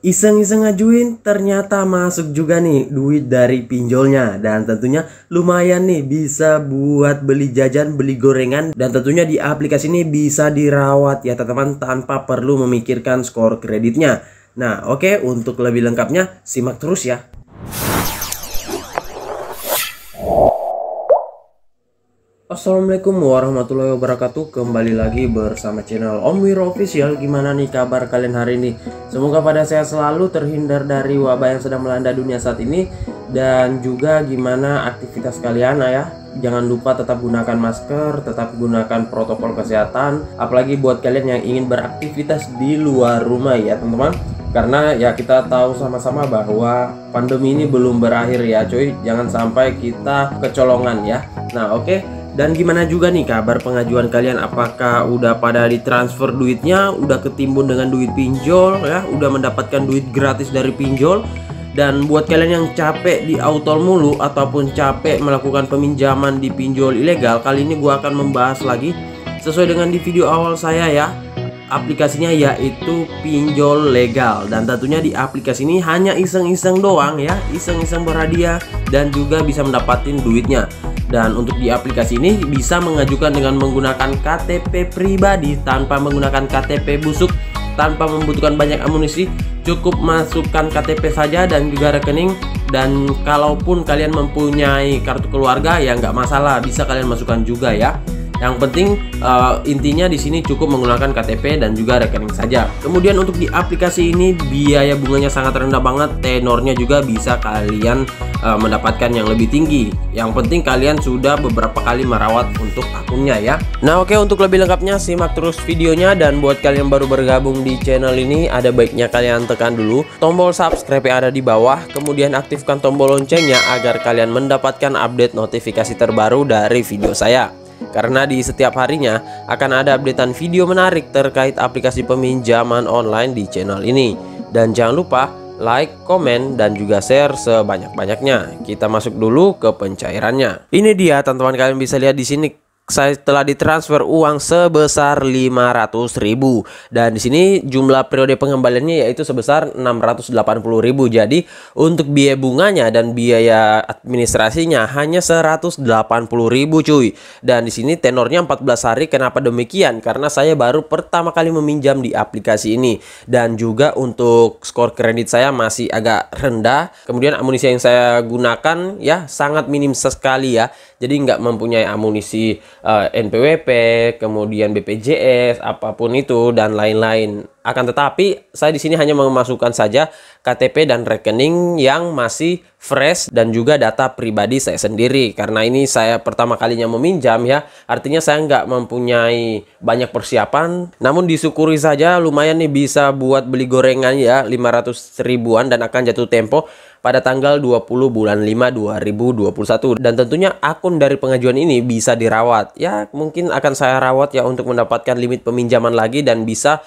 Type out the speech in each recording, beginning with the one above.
Iseng-iseng ngajuin, ternyata masuk juga nih duit dari pinjolnya. Dan tentunya lumayan nih, bisa buat beli jajan, beli gorengan. Dan tentunya di aplikasi ini bisa dirawat ya teman-teman, tanpa perlu memikirkan skor kreditnya. Nah oke, untuk lebih lengkapnya simak terus ya. Assalamualaikum warahmatullahi wabarakatuh. Kembali lagi bersama channel Om Wiro Official. Gimana nih kabar kalian hari ini? Semoga pada sehat selalu, terhindar dari wabah yang sedang melanda dunia saat ini. Dan juga gimana aktivitas kalian ya. Jangan lupa tetap gunakan masker, tetap gunakan protokol kesehatan. Apalagi buat kalian yang ingin beraktivitas di luar rumah ya teman-teman. Karena ya kita tahu sama-sama bahwa pandemi ini belum berakhir ya cuy. Jangan sampai kita kecolongan ya. Nah oke. Dan gimana juga nih kabar pengajuan kalian? Apakah udah pada ditransfer duitnya? Udah ketimbun dengan duit pinjol ya? Udah mendapatkan duit gratis dari pinjol? Dan buat kalian yang capek di autol mulu ataupun capek melakukan peminjaman di pinjol ilegal, kali ini gua akan membahas lagi sesuai dengan di video awal saya ya. Aplikasinya yaitu pinjol legal, dan tentunya di aplikasi ini hanya iseng-iseng doang ya, iseng-iseng berhadiah dan juga bisa mendapatkan duitnya. Dan untuk di aplikasi ini bisa mengajukan dengan menggunakan KTP pribadi tanpa menggunakan KTP busuk, tanpa membutuhkan banyak amunisi. Cukup masukkan KTP saja dan juga rekening. Dan kalaupun kalian mempunyai kartu keluarga ya nggak masalah, bisa kalian masukkan juga ya. Yang penting intinya di sini cukup menggunakan KTP dan juga rekening saja. Kemudian untuk di aplikasi ini biaya bunganya sangat rendah banget, tenornya juga bisa kalian mendapatkan yang lebih tinggi. Yang penting kalian sudah beberapa kali merawat untuk akunnya ya. Nah oke, untuk lebih lengkapnya simak terus videonya. Dan buat kalian yang baru bergabung di channel ini, ada baiknya kalian tekan dulu tombol subscribe yang ada di bawah, kemudian aktifkan tombol loncengnya agar kalian mendapatkan update notifikasi terbaru dari video saya. Karena di setiap harinya akan ada updatean video menarik terkait aplikasi peminjaman online di channel ini. Dan jangan lupa like, komen, dan juga share sebanyak-banyaknya. Kita masuk dulu ke pencairannya. Ini dia teman-teman, kalian bisa lihat di sini saya telah ditransfer uang sebesar 500.000, dan di sini jumlah periode pengembaliannya yaitu sebesar 680.000. Jadi untuk biaya bunganya dan biaya administrasinya hanya 180.000 cuy. Dan di sini tenornya 14 hari. Kenapa demikian? Karena saya baru pertama kali meminjam di aplikasi ini, dan juga untuk skor kredit saya masih agak rendah. Kemudian amunisi yang saya gunakan ya sangat minim sekali ya. Jadi nggak mempunyai amunisi NPWP, kemudian BPJS, apapun itu dan lain-lain. Akan tetapi saya di sini hanya memasukkan saja KTP dan rekening yang masih fresh dan juga data pribadi saya sendiri. Karena ini saya pertama kalinya meminjam ya, artinya saya nggak mempunyai banyak persiapan. Namun disyukuri saja lumayan nih bisa buat beli gorengan ya, 500 ribuan, dan akan jatuh tempo pada tanggal 20 bulan 5 2021. Dan tentunya akun dari pengajuan ini bisa dirawat ya, mungkin akan saya rawat ya untuk mendapatkan limit peminjaman lagi dan bisa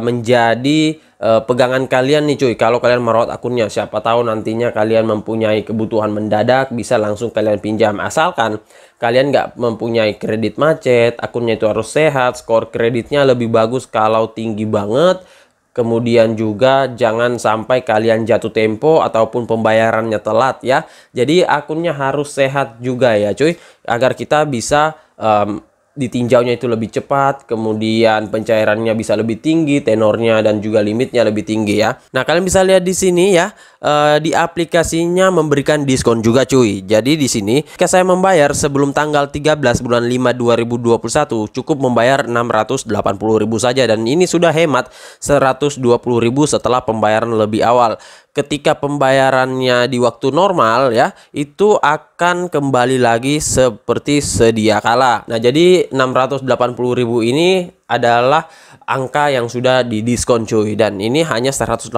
menjadi pegangan kalian nih cuy. Kalau kalian merawat akunnya, siapa tahu nantinya kalian mempunyai kebutuhan mendadak, bisa langsung kalian pinjam. Asalkan kalian nggak mempunyai kredit macet, akunnya itu harus sehat, skor kreditnya lebih bagus kalau tinggi banget. Kemudian juga jangan sampai kalian jatuh tempo ataupun pembayarannya telat ya. Jadi akunnya harus sehat juga ya cuy, agar kita bisa ditinjaunya itu lebih cepat, kemudian pencairannya bisa lebih tinggi, tenornya dan juga limitnya lebih tinggi ya. Nah kalian bisa lihat di sini ya, di aplikasinya memberikan diskon juga cuy. Jadi di sini ketika saya membayar sebelum tanggal 13 bulan 5 2021 cukup membayar 680.000 saja, dan ini sudah hemat 120.000 setelah pembayaran lebih awal. Ketika pembayarannya di waktu normal ya, itu akan kembali lagi seperti sedia kala. Nah jadi 680.000 ini adalah angka yang sudah didiskon cuy, dan ini hanya 180.000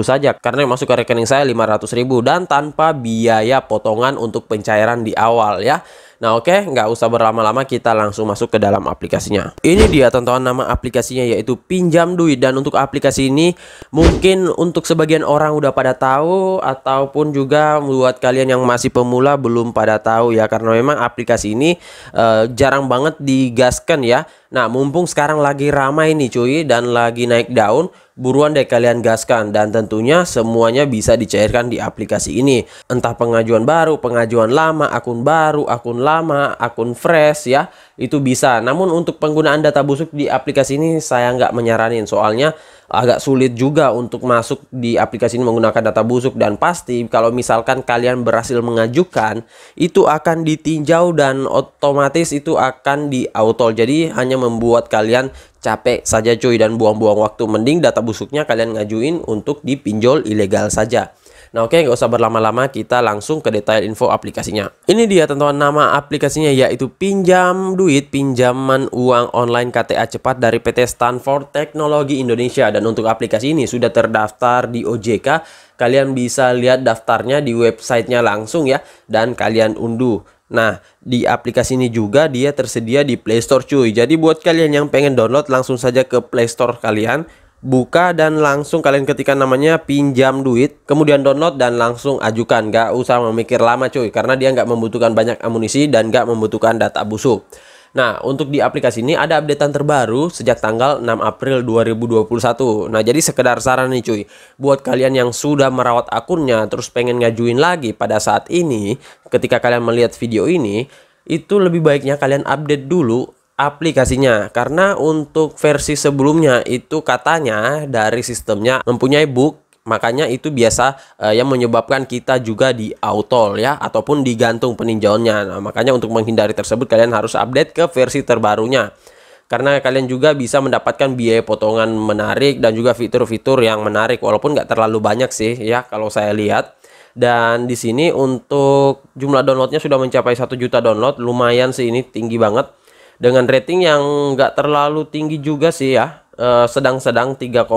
saja karena yang masuk ke rekening saya 500.000 dan tanpa biaya potongan untuk pencairan di awal ya. Nah oke, nggak usah berlama-lama, kita langsung masuk ke dalam aplikasinya. Ini dia teman-teman, nama aplikasinya yaitu Pinjam Duit. Dan untuk aplikasi ini mungkin untuk sebagian orang udah pada tahu, ataupun juga buat kalian yang masih pemula belum pada tahu ya, karena memang aplikasi ini jarang banget digaskan ya. Nah, mumpung sekarang lagi ramai nih cuy dan lagi naik daun, buruan deh kalian gaskan, dan tentunya semuanya bisa dicairkan di aplikasi ini. Entah pengajuan baru, pengajuan lama, akun lama, akun fresh ya, itu bisa. Namun untuk penggunaan data busuk di aplikasi ini saya nggak menyaranin, soalnya agak sulit juga untuk masuk di aplikasi ini menggunakan data busuk, dan pasti kalau misalkan kalian berhasil mengajukan itu akan ditinjau dan otomatis itu akan di auto. Jadi hanya membuat kalian capek saja cuy dan buang-buang waktu. Mending data busuknya kalian ngajuin untuk dipinjol ilegal saja. Nah oke, nggak usah berlama-lama, kita langsung ke detail info aplikasinya. Ini dia teman-teman, nama aplikasinya yaitu Pinjam Duit, pinjaman uang online KTA cepat dari PT Stanford Teknologi Indonesia. Dan untuk aplikasi ini sudah terdaftar di OJK. Kalian bisa lihat daftarnya di websitenya langsung ya, dan kalian unduh. Nah, di aplikasi ini juga dia tersedia di Play Store cuy. Jadi buat kalian yang pengen download, langsung saja ke Play Store kalian, buka dan langsung kalian ketikkan namanya Pinjam Duit, kemudian download dan langsung ajukan. Gak usah memikir lama cuy, karena dia nggak membutuhkan banyak amunisi dan nggak membutuhkan data busuk. Nah, untuk di aplikasi ini ada updatean terbaru sejak tanggal 6 April 2021. Nah, jadi sekedar saran nih cuy, buat kalian yang sudah merawat akunnya terus pengen ngajuin lagi pada saat ini, ketika kalian melihat video ini, itu lebih baiknya kalian update dulu aplikasinya, karena untuk versi sebelumnya itu katanya dari sistemnya mempunyai bug. Makanya itu biasa yang menyebabkan kita juga di auto ya, ataupun digantung peninjauannya. Nah, makanya untuk menghindari tersebut kalian harus update ke versi terbarunya, karena kalian juga bisa mendapatkan biaya potongan menarik dan juga fitur-fitur yang menarik, walaupun nggak terlalu banyak sih ya kalau saya lihat. Dan di sini untuk jumlah downloadnya sudah mencapai 1 juta download, lumayan sih, ini tinggi banget dengan rating yang nggak terlalu tinggi juga sih ya. Sedang-sedang 3,7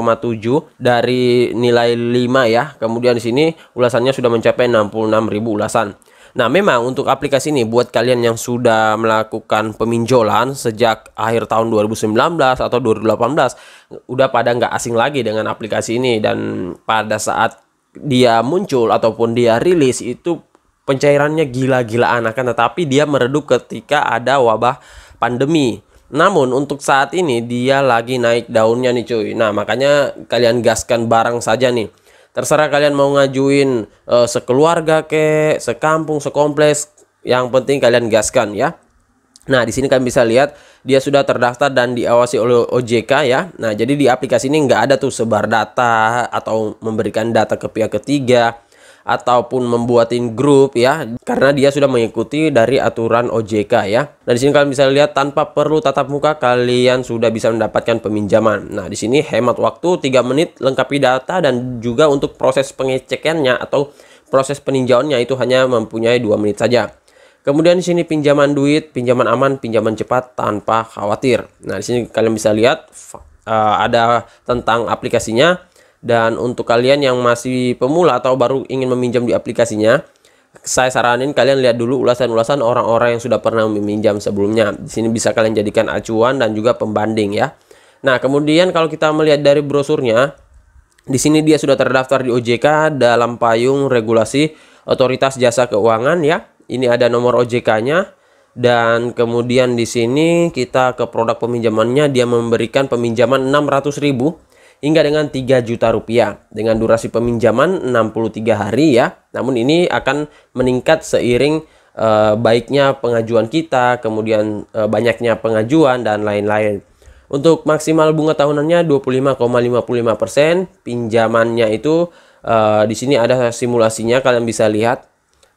dari nilai 5 ya. Kemudian di sini ulasannya sudah mencapai 66.000 ulasan. Nah, memang untuk aplikasi ini buat kalian yang sudah melakukan peminjolan sejak akhir tahun 2019 atau 2018 udah pada nggak asing lagi dengan aplikasi ini. Dan pada saat dia muncul ataupun dia rilis itu pencairannya gila-gilaan, akan tetapi dia meredup ketika ada wabah pandemi. Namun untuk saat ini dia lagi naik daunnya nih cuy. Nah, makanya kalian gaskan bareng saja nih. Terserah kalian mau ngajuin sekeluarga ke, sekampung, sekompleks, yang penting kalian gaskan ya. Nah, di sini kalian bisa lihat dia sudah terdaftar dan diawasi oleh OJK ya. Nah, jadi di aplikasi ini nggak ada tuh sebar data atau memberikan data ke pihak ketiga ataupun membuatin grup ya, karena dia sudah mengikuti dari aturan OJK ya. Nah, di sini kalian bisa lihat tanpa perlu tatap muka kalian sudah bisa mendapatkan peminjaman. Nah, di sini hemat waktu 3 menit lengkapi data, dan juga untuk proses pengecekannya atau proses peninjauannya itu hanya mempunyai 2 menit saja. Kemudian di sini pinjaman duit, pinjaman aman, pinjaman cepat tanpa khawatir. Nah, di sini kalian bisa lihat ada tentang aplikasinya. Dan untuk kalian yang masih pemula atau baru ingin meminjam di aplikasinya, saya saranin kalian lihat dulu ulasan-ulasan orang-orang yang sudah pernah meminjam sebelumnya. Di sini bisa kalian jadikan acuan dan juga pembanding ya. Nah, kemudian kalau kita melihat dari brosurnya, di sini dia sudah terdaftar di OJK dalam payung regulasi Otoritas Jasa Keuangan ya. Ini ada nomor OJK-nya. Dan kemudian di sini kita ke produk peminjamannya, dia memberikan peminjaman 600.000 hingga dengan 3 juta rupiah dengan durasi peminjaman 63 hari ya. Namun ini akan meningkat seiring baiknya pengajuan kita, kemudian banyaknya pengajuan dan lain-lain. Untuk maksimal bunga tahunannya 25,55%. Pinjamannya itu di sini ada simulasinya, kalian bisa lihat.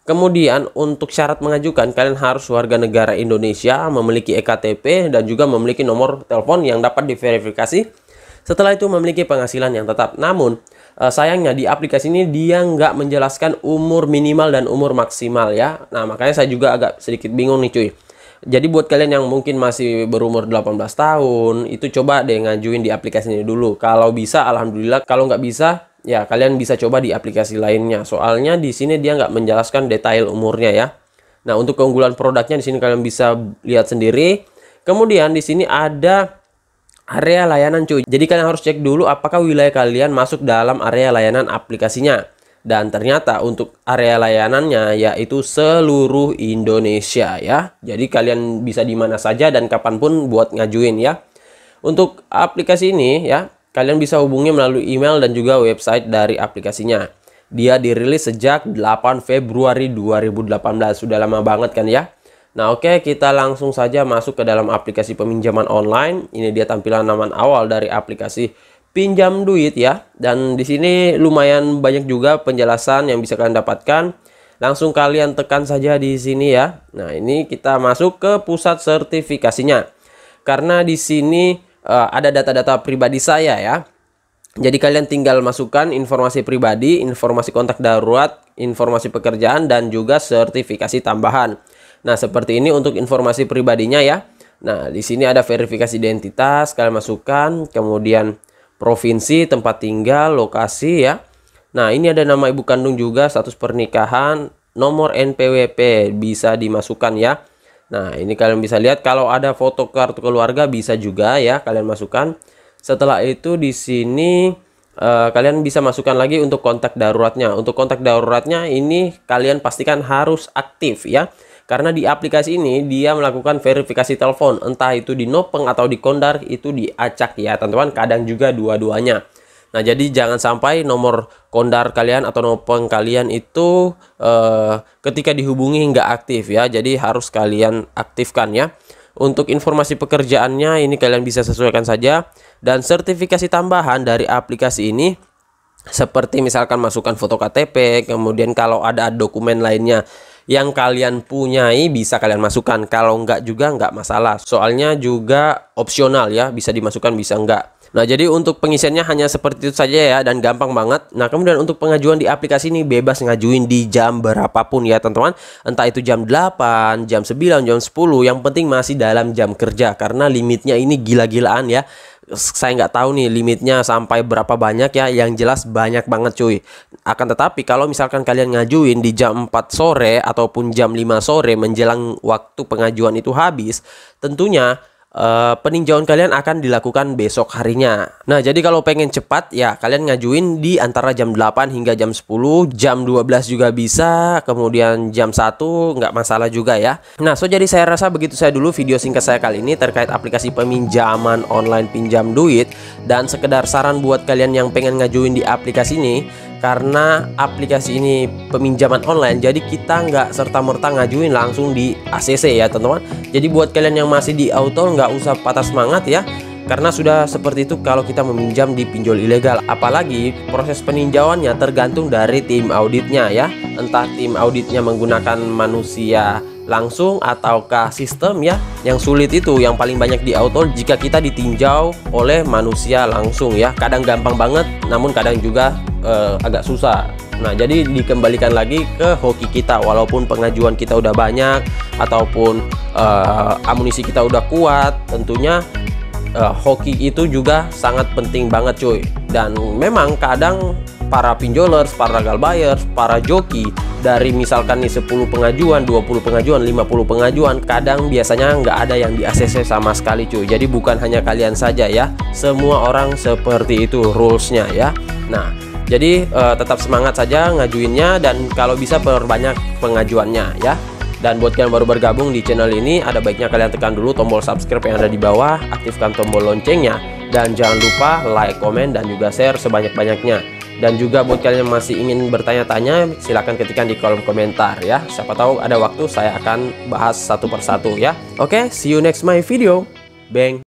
Kemudian untuk syarat mengajukan, kalian harus warga negara Indonesia, memiliki EKTP dan juga memiliki nomor telepon yang dapat diverifikasi. Setelah itu memiliki penghasilan yang tetap. Namun sayangnya di aplikasi ini dia nggak menjelaskan umur minimal dan umur maksimal ya. Nah, makanya saya juga agak sedikit bingung nih cuy. Jadi buat kalian yang mungkin masih berumur 18 tahun, itu coba deh ngajuin di aplikasi ini dulu. Kalau bisa alhamdulillah, kalau nggak bisa ya kalian bisa coba di aplikasi lainnya. Soalnya di sini dia nggak menjelaskan detail umurnya ya. Nah, untuk keunggulan produknya di sini kalian bisa lihat sendiri. Kemudian di sini ada area layanan cuy. Jadi kalian harus cek dulu apakah wilayah kalian masuk dalam area layanan aplikasinya. Dan ternyata untuk area layanannya yaitu seluruh Indonesia ya. Jadi kalian bisa di mana saja dan kapanpun buat ngajuin ya. Untuk aplikasi ini ya, kalian bisa hubungi melalui email dan juga website dari aplikasinya. Dia dirilis sejak 8 Februari 2018. Sudah lama banget kan ya. Nah oke, kita langsung saja masuk ke dalam aplikasi peminjaman online. Ini dia tampilan halaman awal dari aplikasi pinjam duit ya. Dan di sini lumayan banyak juga penjelasan yang bisa kalian dapatkan. Langsung kalian tekan saja di sini ya. Nah, ini kita masuk ke pusat sertifikasinya. Karena di sini ada data-data pribadi saya ya. Jadi kalian tinggal masukkan informasi pribadi, informasi kontak darurat, informasi pekerjaan dan juga sertifikasi tambahan. Nah, seperti ini untuk informasi pribadinya ya. Nah, di sini ada verifikasi identitas, kalian masukkan, kemudian provinsi, tempat tinggal, lokasi ya. Nah, ini ada nama ibu kandung juga, status pernikahan, nomor NPWP bisa dimasukkan ya. Nah, ini kalian bisa lihat kalau ada foto kartu keluarga bisa juga ya kalian masukkan. Setelah itu di sini kalian bisa masukkan lagi untuk kontak daruratnya. Untuk kontak daruratnya ini kalian pastikan harus aktif ya. Karena di aplikasi ini dia melakukan verifikasi telepon, entah itu di Nopeng atau di Kondar itu diacak ya teman-teman, kadang juga dua-duanya. Nah jadi jangan sampai nomor Kondar kalian atau Nopeng kalian itu ketika dihubungi nggak aktif ya, jadi harus kalian aktifkan ya. Untuk informasi pekerjaannya ini kalian bisa sesuaikan saja. Dan sertifikasi tambahan dari aplikasi ini seperti misalkan masukkan foto KTP, kemudian kalau ada dokumen lainnya yang kalian punyai bisa kalian masukkan. Kalau enggak juga enggak masalah. Soalnya juga opsional ya, bisa dimasukkan bisa enggak. Nah, jadi untuk pengisiannya hanya seperti itu saja ya dan gampang banget. Nah, kemudian untuk pengajuan di aplikasi ini bebas ngajuin di jam berapapun ya, teman-teman. Entah itu jam 8, jam 9, jam 10, yang penting masih dalam jam kerja karena limitnya ini gila-gilaan ya. Saya nggak tahu nih limitnya sampai berapa banyak ya, yang jelas banyak banget cuy. Akan tetapi kalau misalkan kalian ngajuin di jam 4 sore ataupun jam 5 sore menjelang waktu pengajuan itu habis, tentunya peninjauan kalian akan dilakukan besok harinya. Nah, jadi kalau pengen cepat ya kalian ngajuin di antara jam 8 hingga jam 10, jam 12 juga bisa, kemudian jam 1 nggak masalah juga ya. Nah, jadi saya rasa begitu saya dulu video singkat saya kali ini terkait aplikasi peminjaman online pinjam duit, dan sekedar saran buat kalian yang pengen ngajuin di aplikasi ini. Karena aplikasi ini peminjaman online, jadi kita nggak serta-merta ngajuin langsung di ACC ya teman-teman. Jadi buat kalian yang masih di auto nggak usah patah semangat ya, karena sudah seperti itu kalau kita meminjam di pinjol ilegal. Apalagi proses peninjauannya tergantung dari tim auditnya ya. Entah tim auditnya menggunakan manusia langsung ataukah sistem ya. Yang sulit itu yang paling banyak di auto jika kita ditinjau oleh manusia langsung ya. Kadang gampang banget, namun kadang juga agak susah. Nah, jadi dikembalikan lagi ke hoki kita. Walaupun pengajuan kita udah banyak ataupun amunisi kita udah kuat, tentunya hoki itu juga sangat penting banget cuy. Dan memang kadang para pinjolers, para legal buyers, para joki dari misalkan nih 10 pengajuan, 20 pengajuan, 50 pengajuan, kadang biasanya nggak ada yang di ACC sama sekali cuy. Jadi bukan hanya kalian saja ya, semua orang seperti itu rulesnya ya. Nah, jadi tetap semangat saja ngajuinnya dan kalau bisa perbanyak pengajuannya ya. Dan buat kalian baru bergabung di channel ini, ada baiknya kalian tekan dulu tombol subscribe yang ada di bawah, aktifkan tombol loncengnya, dan jangan lupa like, komen, dan juga share sebanyak-banyaknya. Dan juga buat kalian yang masih ingin bertanya-tanya, silahkan ketikkan di kolom komentar ya. Siapa tahu ada waktu saya akan bahas satu persatu ya. Oke, see you next my video. Bang.